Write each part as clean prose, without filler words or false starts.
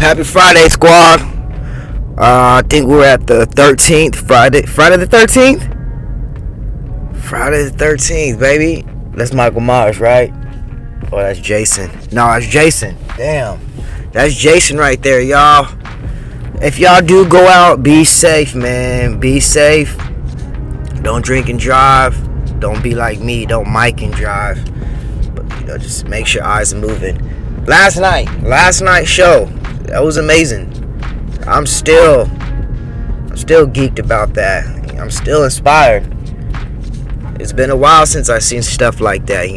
Happy Friday, squad. I think we're at the 13th. Friday the 13th? Friday the 13th, baby. That's Michael Myers, right? Oh, that's Jason. No, that's Jason. Damn. That's Jason right there, y'all. If y'all do go out, be safe, man. Be safe. Don't drink and drive. Don't be like me. Don't mic and drive. But, just make sure eyes are moving. Last night show. That was amazing. I'm still geeked about that. I'm still inspired. It's been a while since I've seen stuff like that,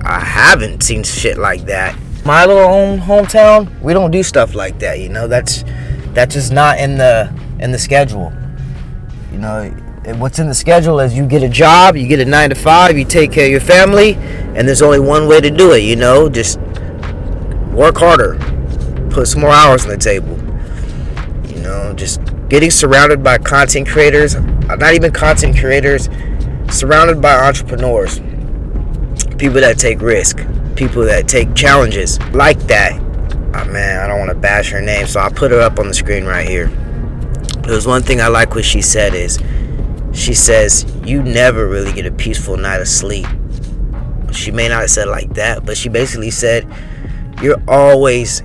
I haven't seen shit like that. My little hometown, we don't do stuff like that, That's just not in the schedule. What's in the schedule is you get a job, you get a 9 to 5, you take care of your family, and there's only one way to do it, just work harder. Put some more hours on the table. Just getting surrounded by content creators, not even content creators, surrounded by entrepreneurs, people that take risk, people that take challenges like that. Oh, man, I don't want to bash her name, so I'll put her up on the screen right here. There's one thing I like what she said is, she says, you never really get a peaceful night of sleep. She may not have said it like that, but she basically said, you're always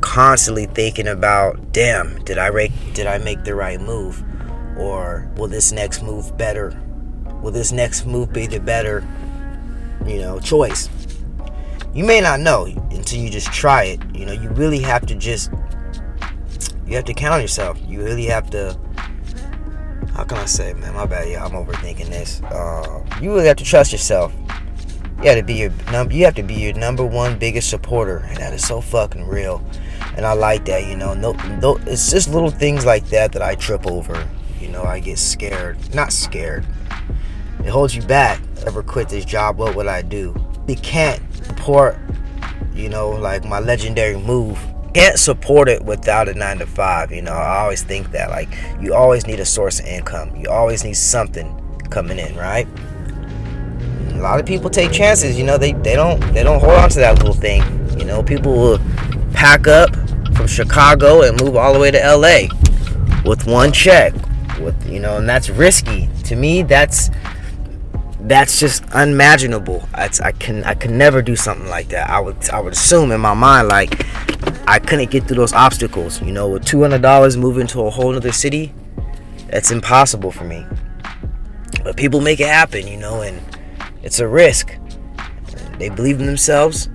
constantly thinking about, damn, did I make the right move? Or will this next move better? Will this next move be the better, choice? You may not know until you just try it. You really have to you have to count on yourself. You really have to, how can I say, man, my bad, I'm overthinking this. You really have to trust yourself. You have to be your number one biggest supporter, and that is so fucking real. And I like that, No, it's just little things like that I trip over. I get scared. Not scared. It holds you back. Ever quit this job, what would I do? You can't support, like my legendary move. Can't support it without a 9 to 5. I always think that, like, you always need a source of income. You always need something coming in, right? A lot of people take chances, they don't hold on to that little thing. People will pack up from Chicago and move all the way to LA with one check, and that's risky. To me, that's just unimaginable. I can never do something like that. I would assume in my mind, like, I couldn't get through those obstacles. With $200 moving to a whole other city, that's impossible for me. But people make it happen, and it's a risk. They believe in themselves.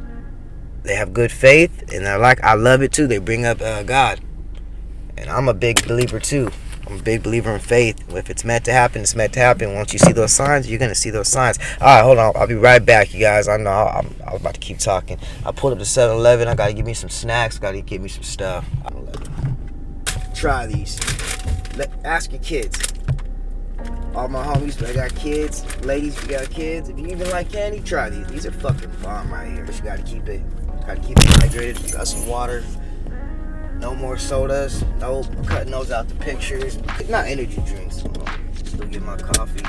They have good faith, and I love it too. They bring up God, and I'm a big believer too. I'm a big believer in faith. If it's meant to happen, it's meant to happen. Once you see those signs, you're gonna see those signs. All right, hold on. I'll be right back, you guys. I know I was about to keep talking. I pulled up to 7-Eleven. I gotta give me some snacks. Gotta get me some stuff. Try these. Ask your kids. All my homies, I got kids. Ladies, if you got kids, if you even like candy, try these. These are fucking bomb right here. But you gotta keep it hydrated. Got some water. No more sodas. Nope. Cutting those out the pictures. Not energy drinks. Still get my coffee.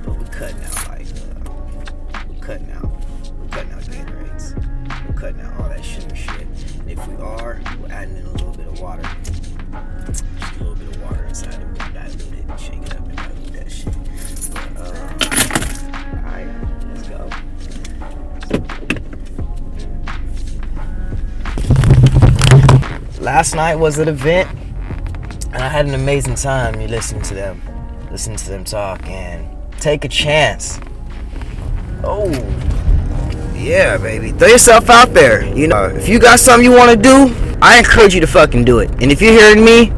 But we cutting out we're cutting out Gatorades. We're cutting out all that sugar shit. And if we are, we're adding in a little bit of water. Just a little bit of water inside it. We're gonna dilute it and shake it up and dilute that shit. Alright, let's go. Last night was an event, and I had an amazing time. You listen to them talk, and take a chance. Oh, yeah, baby. Throw yourself out there. If you got something you want to do, I encourage you to fucking do it. And if you're hearing me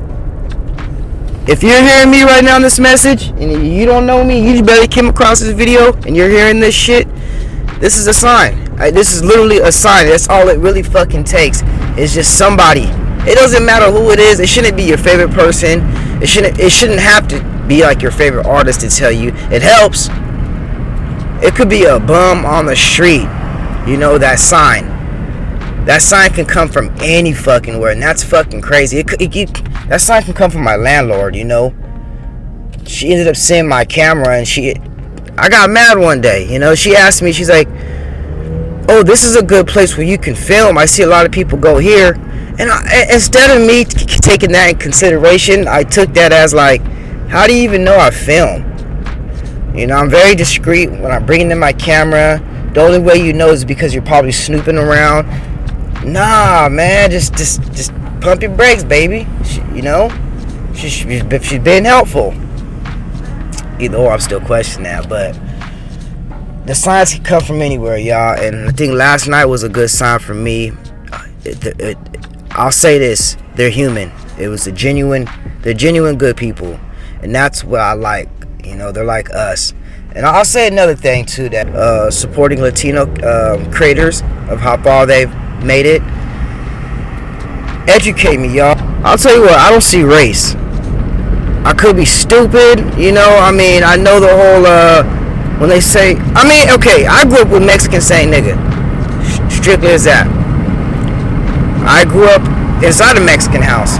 right now in this message, and you don't know me, you just barely came across this video, and you're hearing this shit, this is a sign. This is literally a sign. That's all it really fucking takes. It's just somebody. It doesn't matter who it is. It shouldn't be your favorite person. It shouldn't have to be like your favorite artist to tell you. It helps. It could be a bum on the street. That sign. That sign can come from any fucking where, and that's fucking crazy. That sign can come from my landlord, She ended up seeing my camera, and I got mad one day, She asked me, she's like, oh, this is a good place where you can film. I see a lot of people go here. And instead of me taking that in consideration, I took that as like, how do you even know I film? You know, I'm very discreet when I'm bringing in my camera. The only way you know is because you're probably snooping around. Nah, man, just pump your brakes, baby. You know, she's been helpful. Either or, I'm still questioning that, but the signs can come from anywhere, y'all. And I think last night was a good sign for me. I'll say this: they're human. It was they're genuine good people, and that's what I like. You know, they're like us. And I'll say another thing too, that supporting Latino creators of how far they've made it. Educate me, y'all. I'll tell you what, I don't see race. I could be stupid, you know. I mean, I know the whole when they say, I mean, okay, I grew up with Mexicans saying nigga, strictly as that. I grew up inside a Mexican house.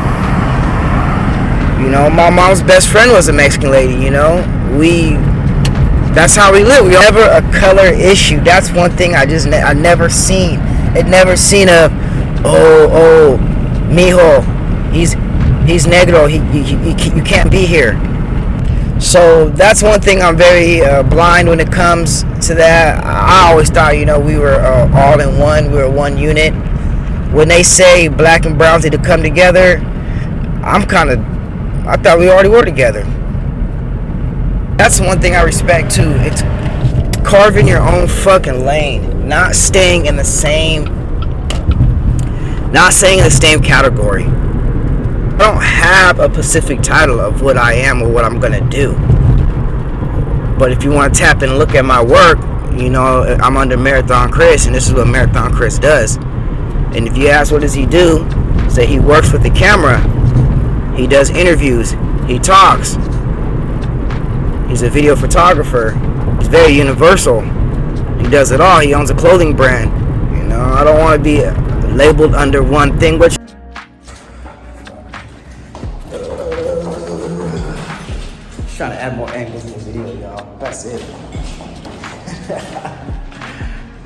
You know, my mom's best friend was a Mexican lady, you know. That's how we live. We never a color issue. That's one thing I never seen. It never seen a, oh, mijo, he's negro. You can't be here. So that's one thing I'm very blind when it comes to that. I always thought, you know, we were all in one. We were one unit. When they say black and browns need to come together, I thought we already were together. That's one thing I respect too. It's carving your own fucking lane, not staying in the same category. I don't have a specific title of what I am or what I'm gonna do. But if you want to tap in and look at my work, you know, I'm under Marathon Chris, and this is what Marathon Chris does. And if you ask what does he do, say he works with the camera, he does interviews, he talks. He's a video photographer. He's very universal. He does it all. He owns a clothing brand. You know, I don't want to be labeled under one thing, but just trying to add more angles in the video, y'all. That's it.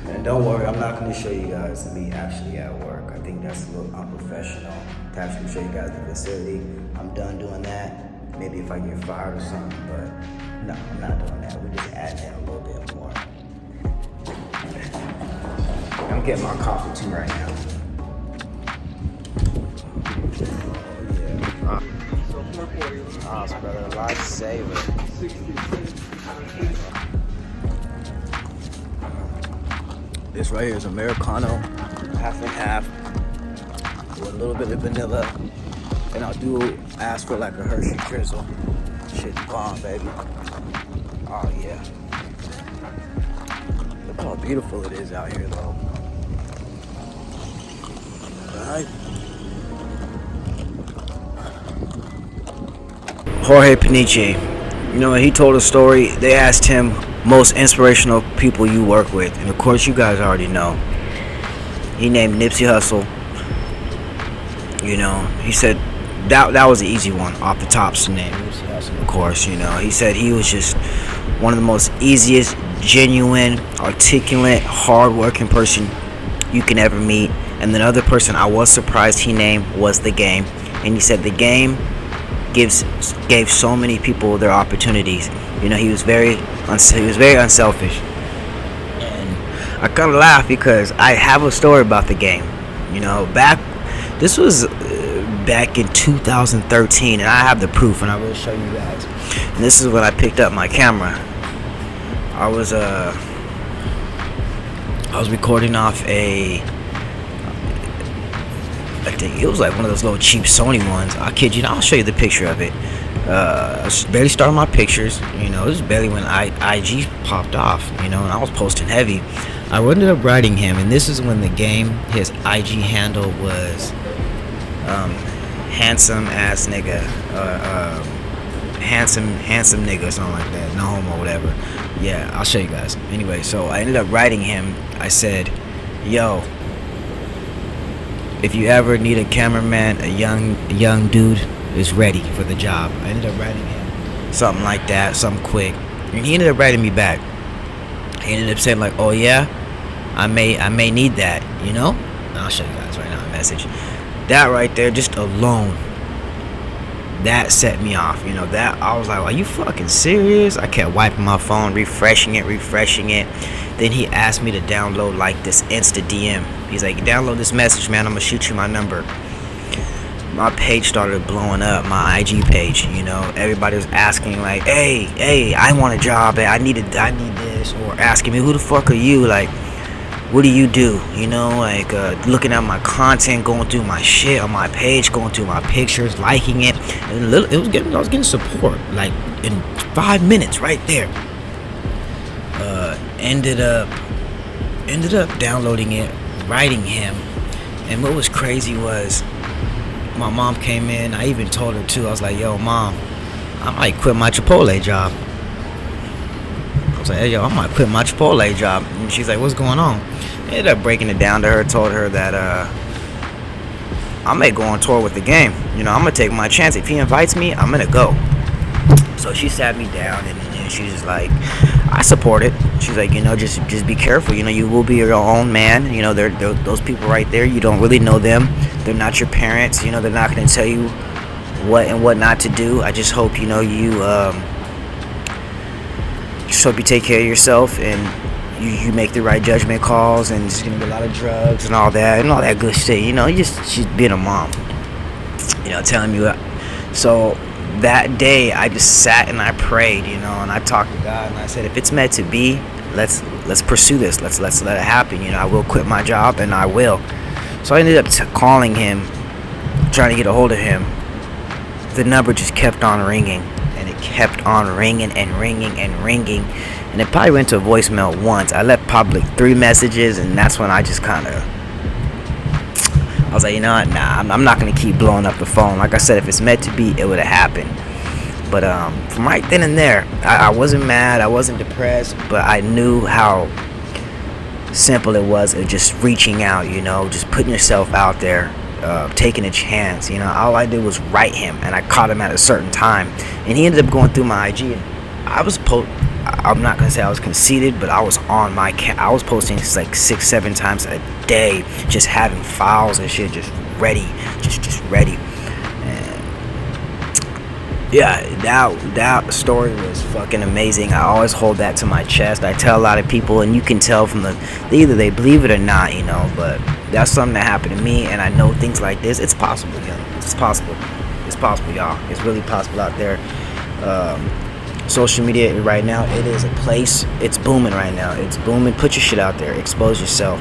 And don't worry, I'm not going to show you guys me actually at work. I think that's a little unprofessional to actually show you guys the facility. I'm done doing that. Maybe if I get fired or something, but no, I'm not doing that. We're just adding in a little bit more. I'm getting my coffee too right now. Oh, yeah. Oh, brother, lifesaver. This right here is Americano, half and half, with a little bit of vanilla. And I do ask for like a Hershey drizzle. Shit bomb, baby. Oh yeah. Look how beautiful it is out here though. Alright. Jorge Peniche. You know, when he told a story, they asked him most inspirational people you work with. And of course you guys already know. He named Nipsey Hussle. You know, he said that was the easy one off the top to name. Of course, you know, he said he was just one of the most easiest, genuine, articulate, hard-working person you can ever meet. And the other person I was surprised he named was The Game. And he said The Game gave so many people their opportunities. You know, he was very unselfish. And I kind of laugh because I have a story about The Game. You know, this was back in 2013, and I have the proof, and I will show you guys. And this is when I picked up my camera. I was recording off I think it was like one of those little cheap Sony ones. I kid you not, I'll show you the picture of it. I was barely starting my pictures, you know, this is barely when IG popped off, you know, and I was posting heavy. I ended up writing him, and this is when The Game, his IG handle was handsome ass nigga, handsome nigga, or something like that, no homo, whatever. Yeah, I'll show you guys. Anyway, so I ended up writing him. I said, yo, if you ever need a cameraman, a young dude is ready for the job. I ended up writing him something like that, something quick, and he ended up writing me back. He ended up saying like, oh yeah, I may need that, you know. And I'll show you guys right now a message. That right there, just alone, that set me off. That I was like, are you fucking serious? I kept wiping my phone, refreshing it. Then he asked me to download like this Insta DM. He's like, download this message, man. I'm gonna shoot you my number. My page started blowing up, my IG page. Everybody was asking like, hey, I want a job. Hey, I need this, or asking me, who the fuck are you? Like, what do you do? Like looking at my content, going through my shit on my page, going through my pictures, liking it, and I was getting support like in 5 minutes right there. Ended up downloading it, writing him, and what was crazy was my mom came in. I even told her too. I was like, yo, mom, I might quit my Chipotle job. I was like, hey, yo, I might quit my Chipotle job. And she's like, what's going on? I ended up breaking it down to her, told her that I may go on tour with the game. I'm gonna take my chance. If he invites me, I'm gonna go. So she sat me down and she's just like, I support it. She's like, just be careful. You will be your own man. They're those people right there. You don't really know them. They're not your parents. They're not going to tell you what and what not to do. I just hope, you just hope you take care of yourself and you make the right judgment calls, and there's going to be a lot of drugs and all that good shit. She's being a mom, telling you. So that day I just sat and I prayed, and I talked to God and I said, if it's meant to be, let's pursue this. Let's let it happen. I will quit my job, and I will. So I ended up calling him, trying to get a hold of him. The number just kept on ringing, and it kept on ringing and ringing and ringing, and it probably went to a voicemail once. I left probably 3 messages, and that's when I just kind of, I was like, nah, I'm not going to keep blowing up the phone. Like I said, if it's meant to be, it would have happened. But from right then and there, I wasn't mad, I wasn't depressed, but I knew how simple it was of just reaching out, just putting yourself out there, taking a chance. All I did was write him, and I caught him at a certain time, and he ended up going through my IG, and I'm not gonna say I was conceited, but I was on I was posting like 6-7 times a day, just having files and shit just ready, just ready. And yeah, that story was fucking amazing. I always hold that to my chest. I tell a lot of people, and you can tell from either they believe it or not, but that's something that happened to me, and I know things like this, it's possible, it's possible, y'all. It's really possible out there. Social media right now, it is a place. It's booming right now. It's booming. Put your shit out there. Expose yourself.